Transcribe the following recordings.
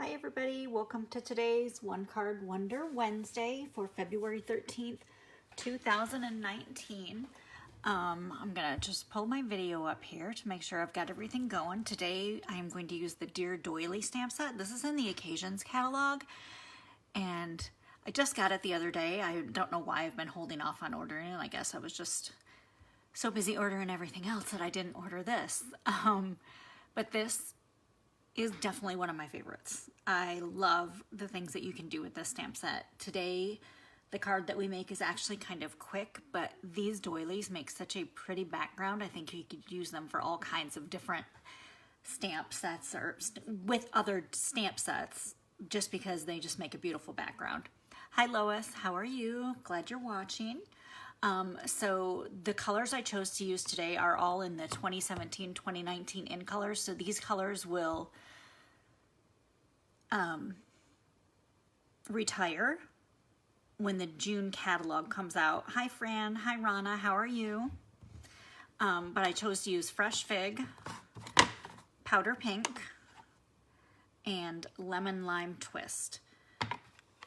Hi everybody, welcome to today's One Card Wonder Wednesday for February 13th, 2019. I'm gonna just pull my video up here to make sure I've got everything going. Today I'm going to use the Dear Doily stamp set. This is in the Occasions catalog and I just got it the other day. I don't know why I've been holding off on ordering it. I guess I was just so busy ordering everything else that I didn't order this. But this is definitely one of my favorites. I love the things that you can do with this stamp set. Today, the card that we make is actually kind of quick, but these doilies make such a pretty background. I think you could use them for all kinds of different stamp sets or with other stamp sets, just because they just make a beautiful background. Hi Lois, how are you? Glad you're watching. So the colors I chose to use today are all in the 2017-2019 in colors. So these colors will retire when the June catalog comes out. Hi Fran, hi Rana, how are you? But I chose to use Fresh Fig, Powder Pink, and Lemon Lime Twist.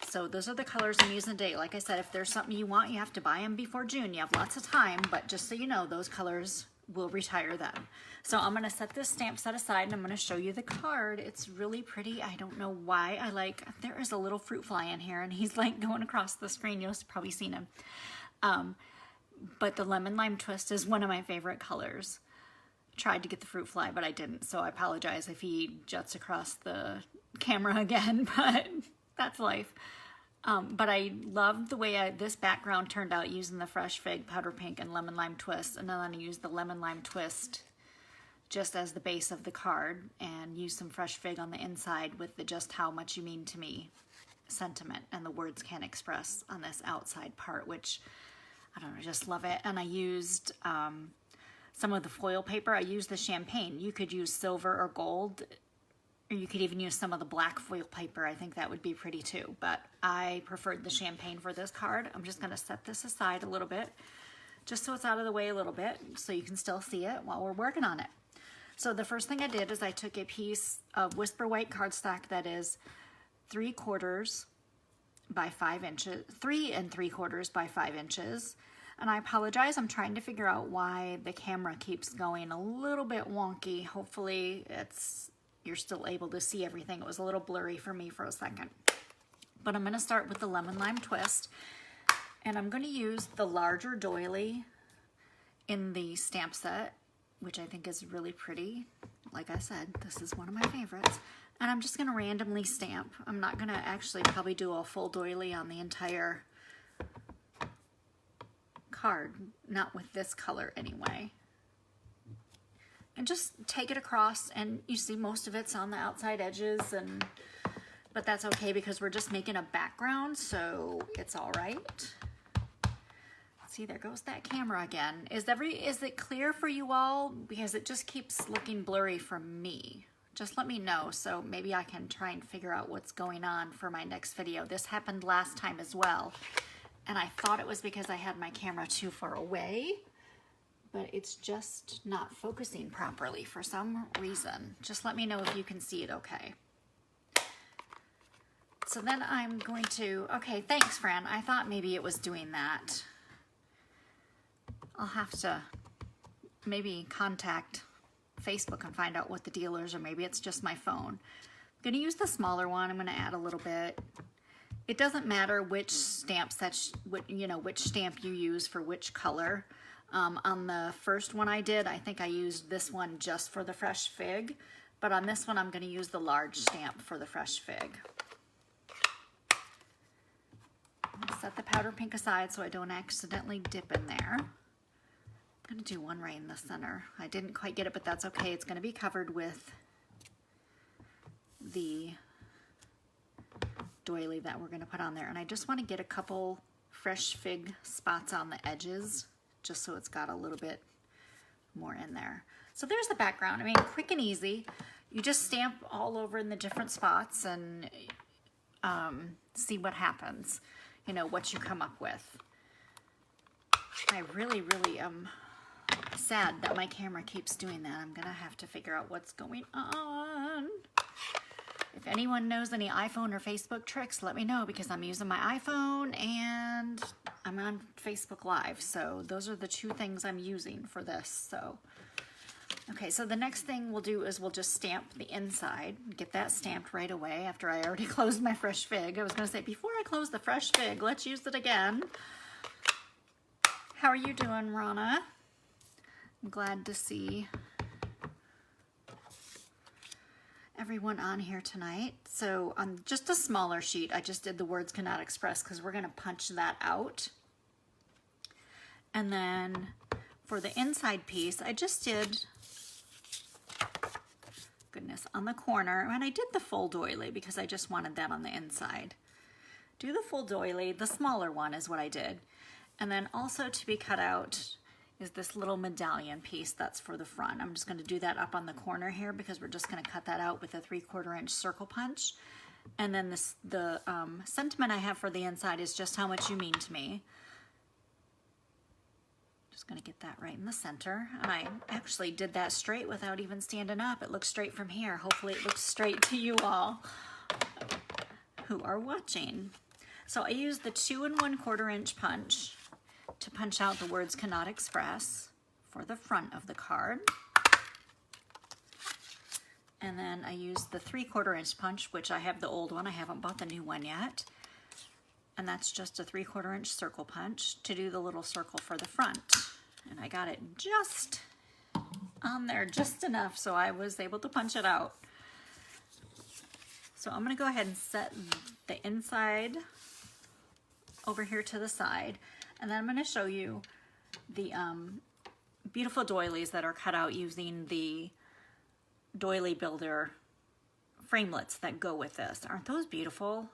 So those are the colors I'm using today. Like I said, if there's something you want, you have to buy them before June. You have lots of time, but just so you know, those colors will retire then. So I'm gonna set this stamp set aside and I'm gonna show you the card. It's really pretty. I don't know why there is a little fruit fly in here and he's like going across the screen. You'll probably seen him. But the Lemon Lime Twist is one of my favorite colors. Tried to get the fruit fly, but I didn't. So I apologize if he juts across the camera again, but that's life. But I loved the way this background turned out using the Fresh Fig, Powder Pink, and Lemon Lime Twist. And then I used the Lemon Lime Twist just as the base of the card and used some Fresh Fig on the inside with the just how much you mean to me sentiment and the words can't express on this outside part, which I don't know, I just love it. And I used some of the foil paper. I used the champagne. You could use silver or gold. Or you could even use some of the black foil paper. I think that would be pretty too, but I preferred the champagne for this card. I'm just gonna set this aside a little bit, just so it's out of the way a little bit, so you can still see it while we're working on it. So the first thing I did is I took a piece of Whisper White cardstock that is 3/4 by 5 inches, 3 3/4 by 5 inches. And I apologize, I'm trying to figure out why the camera keeps going a little bit wonky. Hopefully you're still able to see everything. It was a little blurry for me for a second. But I'm gonna start with the Lemon Lime Twist. And I'm gonna use the larger doily in the stamp set, which I think is really pretty. Like I said, this is one of my favorites. And I'm just gonna randomly stamp. I'm not gonna actually probably do a full doily on the entire card, not with this color anyway. And just take it across, and you see most of it's on the outside edges, but that's okay because we're just making a background, so it's all right. See, there goes that camera again. Is it clear for you all? Because it just keeps looking blurry for me. Just let me know, so maybe I can try and figure out what's going on for my next video. This happened last time as well, and I thought it was because I had my camera too far away, but it's just not focusing properly for some reason. Just let me know if you can see it okay. So then I'm going to, okay, thanks Fran. I thought maybe it was doing that. I'll have to maybe contact Facebook and find out what the deal is, or maybe it's just my phone. I'm gonna use the smaller one. I'm gonna add a little bit. It doesn't matter which stamp set, which stamp you use for which color. On the first one I did, I think I used this one just for the Fresh Fig, but on this one I'm going to use the large stamp for the Fresh Fig. Set the powder pink aside so I don't accidentally dip in there. I'm going to do one right in the center. I didn't quite get it, but that's okay. It's going to be covered with the doily that we're going to put on there. And I just want to get a couple Fresh Fig spots on the edges, just so it's got a little bit more in there. So there's the background. I mean, quick and easy. You just stamp all over in the different spots and see what happens, what you come up with. I really, really am sad that my camera keeps doing that. I'm gonna have to figure out what's going on. If anyone knows any iPhone or Facebook tricks, let me know, because I'm using my iPhone and I'm on Facebook Live. So those are the two things I'm using for this. So, okay, so the next thing we'll do is we'll just stamp the inside, get that stamped right away after I already closed my fresh fig. I was gonna say, before I close the fresh fig, let's use it again. How are you doing, Rana? I'm glad to see everyone on here tonight. So on just a smaller sheet, I just did the words cannot express because we're going to punch that out. And then for the inside piece, I just did, goodness, on the corner, and I did the full doily because I just wanted that on the inside. Do the full doily, the smaller one is what I did. And then also to be cut out is this little medallion piece that's for the front. I'm just going to do that up on the corner here because we're just going to cut that out with a 3/4 inch circle punch. And then the sentiment I have for the inside is just how much you mean to me. Just going to get that right in the center. And I actually did that straight without even standing up. It looks straight from here. Hopefully it looks straight to you all who are watching. So I used the 2 1/4 inch punch to punch out the words cannot express for the front of the card. And then I used the 3/4 inch punch, which I have the old one. I haven't bought the new one yet. And that's just a 3/4 inch circle punch to do the little circle for the front. And I got it just on there, just enough, so I was able to punch it out. So I'm gonna go ahead and set the inside over here to the side. And then I'm going to show you the beautiful doilies that are cut out using the Doily Builder framelits that go with this. Aren't those beautiful?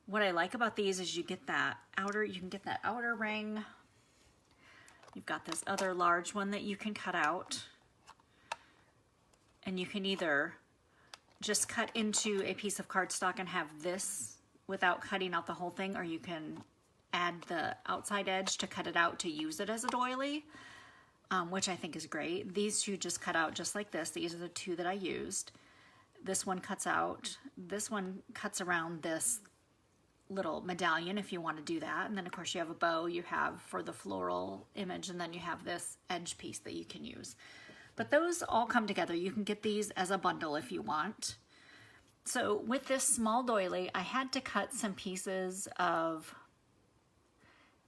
What I like about these is you can get that outer ring. You've got this other large one that you can cut out. And you can either just cut into a piece of cardstock and have this without cutting out the whole thing, or you can add the outside edge to cut it out to use it as a doily, which I think is great. These two just cut out just like this. These are the two that I used. This one cuts out. This one cuts around this little medallion if you want to do that. And then of course you have a bow you have for the floral image, and then you have this edge piece that you can use. But those all come together. You can get these as a bundle if you want. So with this small doily, I had to cut some pieces of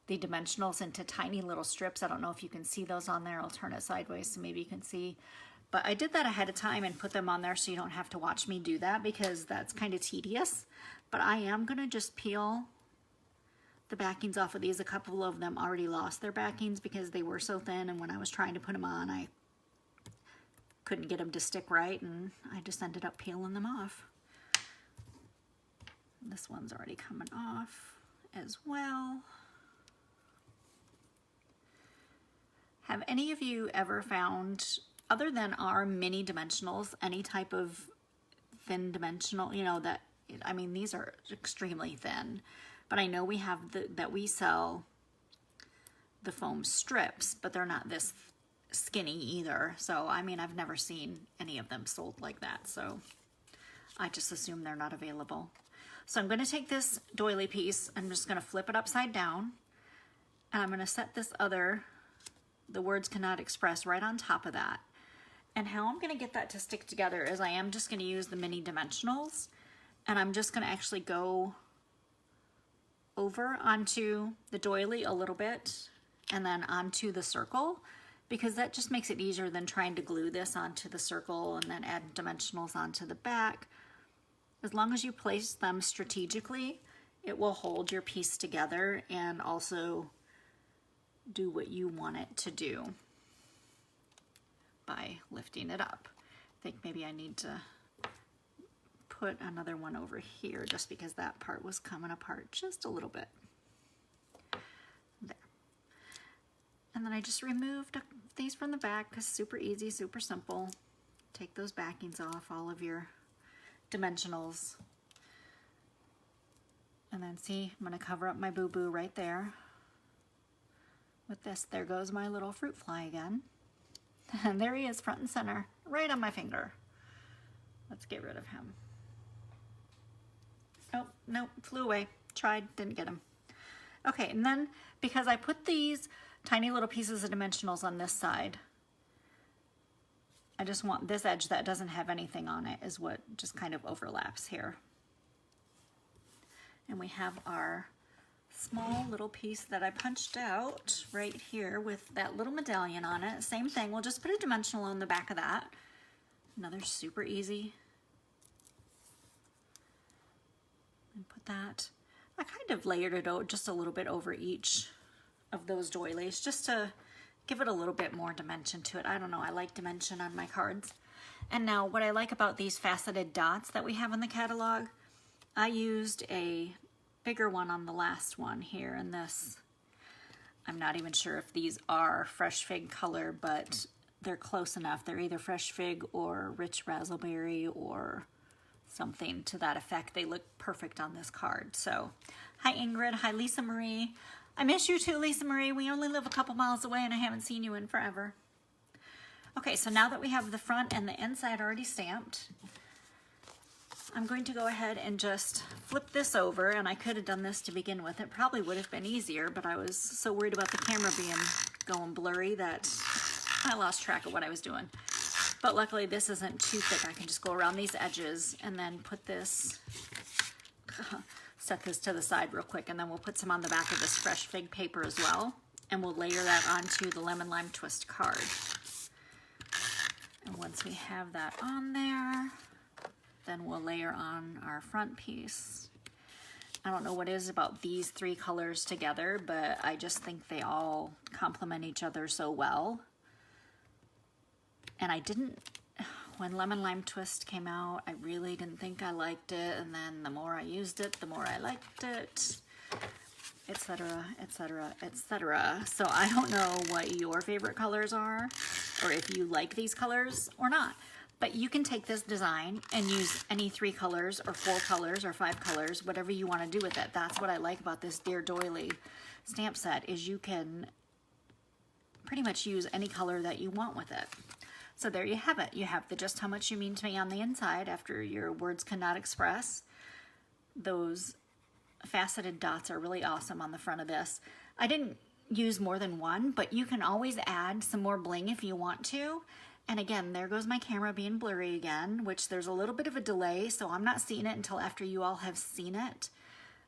the dimensionals into tiny little strips. I don't know if you can see those on there. I'll turn it sideways so maybe you can see. But I did that ahead of time and put them on there so you don't have to watch me do that, because that's kind of tedious. But I am gonna just peel the backings off of these. A couple of them already lost their backings because they were so thin, and when I was trying to put them on, I couldn't get them to stick right, and I just ended up peeling them off. This one's already coming off as well. Have any of you ever found, other than our mini dimensionals, any type of thin dimensional, you know, that, I mean, these are extremely thin, but I know we have that we sell the foam strips, but they're not this skinny either. So, I mean, I've never seen any of them sold like that, so I just assume they're not available. So I'm going to take this doily piece, I'm just going to flip it upside down, and I'm going to set this other, the words cannot express, right on top of that. And how I'm going to get that to stick together is I am just going to use the mini dimensionals, and I'm just going to actually go over onto the doily a little bit and then onto the circle, because that just makes it easier than trying to glue this onto the circle and then add dimensionals onto the back. As long as you place them strategically, it will hold your piece together and also do what you want it to do by lifting it up. I think maybe I need to put another one over here just because that part was coming apart just a little bit. There. And then I just removed these from the back because super easy, super simple. Take those backings off, all of your dimensionals. And then see, I'm going to cover up my boo-boo right there. With this, there goes my little fruit fly again. And there he is, front and center, right on my finger. Let's get rid of him. Oh, no, flew away. Tried, didn't get him. Okay, and then because I put these tiny little pieces of dimensionals on this side, I just want this edge that doesn't have anything on it is what just kind of overlaps here. And we have our small little piece that I punched out right here with that little medallion on it. Same thing, we'll just put a dimensional on the back of that. Another super easy. And put that. I kind of layered it out just a little bit over each of those doilies just to give it a little bit more dimension to it. I don't know, I like dimension on my cards. And now what I like about these faceted dots that we have in the catalog, I used a bigger one on the last one here in this. I'm not even sure if these are fresh fig color, but they're close enough. They're either fresh fig or rich raspberry or something to that effect. They look perfect on this card. So, hi Ingrid, hi Lisa Marie. I miss you too, Lisa Marie. We only live a couple miles away and I haven't seen you in forever. Okay, so now that we have the front and the inside already stamped, I'm going to go ahead and just flip this over, and I could have done this to begin with. It probably would have been easier, but I was so worried about the camera being going blurry that I lost track of what I was doing. But luckily this isn't too thick. I can just go around these edges and then put this, set this to the side real quick, and then we'll put some on the back of this fresh fig paper as well, and we'll layer that onto the lemon lime twist card. And once we have that on there, then we'll layer on our front piece. I don't know what it is about these three colors together, but I just think they all complement each other so well. And I didn't, when Lemon Lime Twist came out, I really didn't think I liked it, and then the more I used it, the more I liked it, etc., etc., etc. So I don't know what your favorite colors are, or if you like these colors or not. But you can take this design and use any 3 colors or 4 colors or 5 colors, whatever you want to do with it. That's what I like about this Dear Doily stamp set, is you can pretty much use any color that you want with it. So there you have it. You have the Just How Much You Mean to Me on the inside after your words cannot express. Those faceted dots are really awesome on the front of this. I didn't use more than one, but you can always add some more bling if you want to. And again, there goes my camera being blurry again, which there's a little bit of a delay, so I'm not seeing it until after you all have seen it.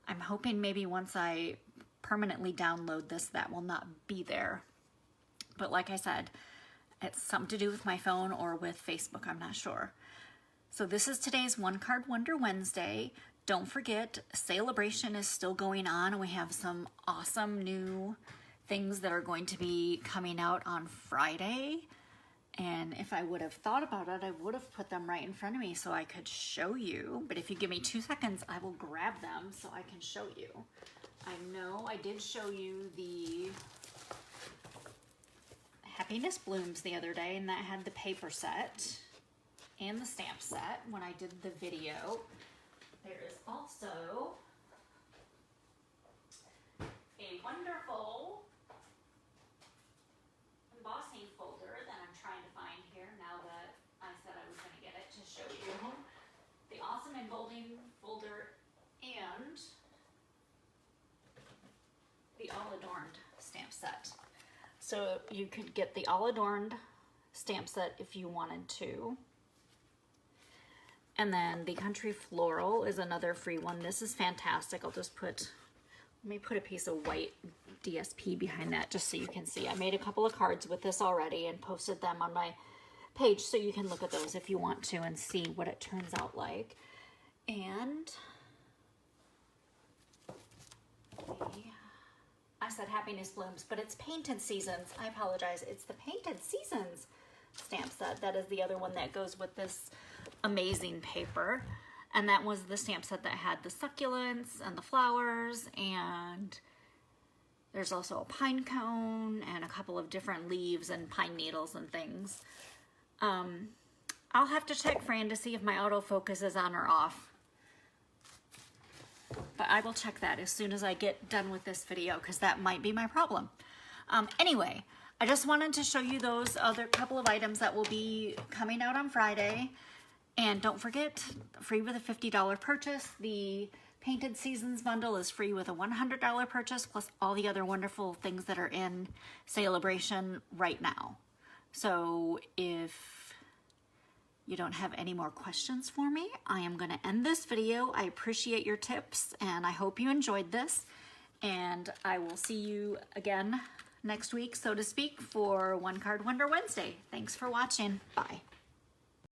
I'm hoping maybe once I permanently download this, that will not be there. But like I said, it's something to do with my phone or with Facebook, I'm not sure. So this is today's One Card Wonder Wednesday. Don't forget, Celebration is still going on, and we have some awesome new things that are going to be coming out on Friday. And if I would have thought about it, I would have put them right in front of me so I could show you. But if you give me 2 seconds, I will grab them so I can show you. I know I did show you the Happiness Blooms the other day, and that had the paper set and the stamp set when I did the video. There is also a wonderful embossing folder that I'm trying to find here now that I said I was going to get it to show you. The awesome embolding folder and the All Adorned stamp set. So you could get the All Adorned stamp set if you wanted to. And then the Country Floral is another free one. This is fantastic. I'll just put, let me put a piece of white DSP behind that just so you can see. I made a couple of cards with this already and posted them on my page so you can look at those if you want to and see what it turns out like. And I said Happiness Blooms, but it's Painted Seasons. I apologize. It's the Painted Seasons stamp set. That is the other one that goes with this amazing paper. And that was the stamp set that had the succulents and the flowers, and there's also a pine cone and a couple of different leaves and pine needles and things. I'll have to check Fran to see if my autofocus is on or off. But I will check that as soon as I get done with this video, because that might be my problem. Anyway, I just wanted to show you those other couple of items that will be coming out on Friday. And don't forget, free with a $50 purchase, the Painted Seasons bundle is free with a $100 purchase, plus all the other wonderful things that are in Celebration right now. So if you don't have any more questions for me, I am going to end this video. I appreciate your tips and I hope you enjoyed this. And I will see you again next week, so to speak, for One Card Wonder Wednesday. Thanks for watching. Bye.